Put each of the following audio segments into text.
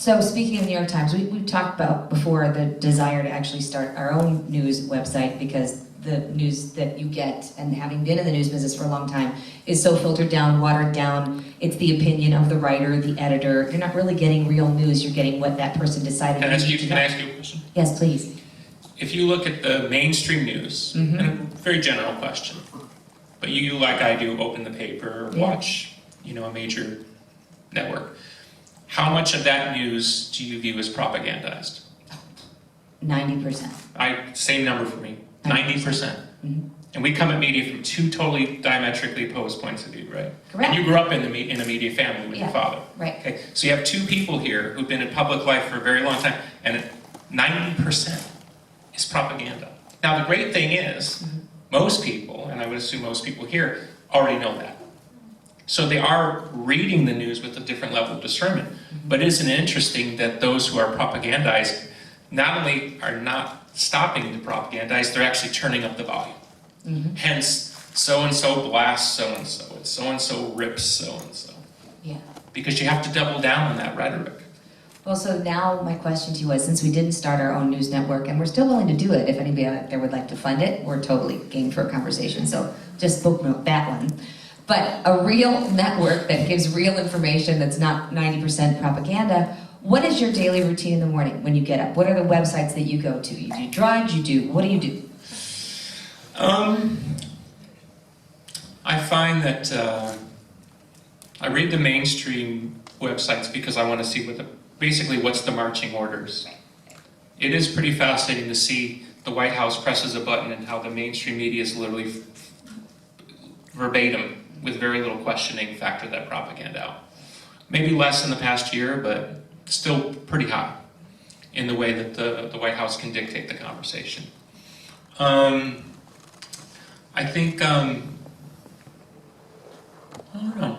So speaking of New York Times, we've talked about before the desire to actually start our own news website because the news that you get, and having been in the news business for a long time, is so filtered down, watered down. It's the opinion of the writer, the editor. You're not really getting real news. You're getting what that person decided. Can I ask you a question? Yes, please. If you look at the mainstream news, and a very general question, but you, like I do, open the paper, watch, a major network. How much of that news do you view as propagandized? 90%. Same number for me, 90%. And we come at media from two totally diametrically opposed points of view, right? Correct. And you grew up in a media family with your father. Right. Okay, so you have two people here who've been in public life for a very long time, and 90% is propaganda. Now the great thing is, most people, and I would assume most people here, already know that. So they are reading the news with a different level of discernment. But isn't it interesting that those who are propagandized not only are not stopping to propagandize, they're actually turning up the volume. Hence, so-and-so blasts so-and-so, and so-and-so rips so-and-so. Yeah. Because you have to double down on that rhetoric. Well, so now my question to you was, since we didn't start our own news network, and we're still willing to do it, if anybody out there would like to fund it, we're totally game for a conversation, so just bookmark that one. But a real network that gives real information that's not 90% propaganda, what is your daily routine in the morning when you get up? What are the websites that you go to? You do drives, what do you do? I find that I read the mainstream websites because I want to see basically what's the marching orders. It is pretty fascinating to see the White House presses a button and how the mainstream media is literally verbatim, with very little questioning, factor that propaganda out. Maybe less in the past year, but still pretty high in the way that the White House can dictate the conversation. I think, I don't know.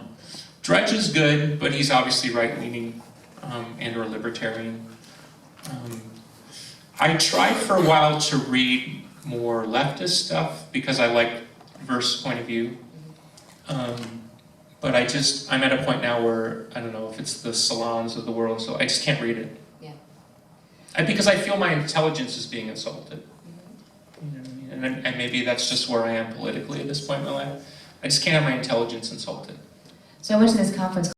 Drudge is good, but he's obviously right-leaning and or libertarian. I tried for a while to read more leftist stuff because I like diverse point of view. But I'm at a point now where, I don't know if it's the salons of the world, so I just can't read it. Yeah. Because I feel my intelligence is being insulted. You know what I mean? And maybe that's just where I am politically at this point in my life. I just can't have my intelligence insulted. So I went to this conference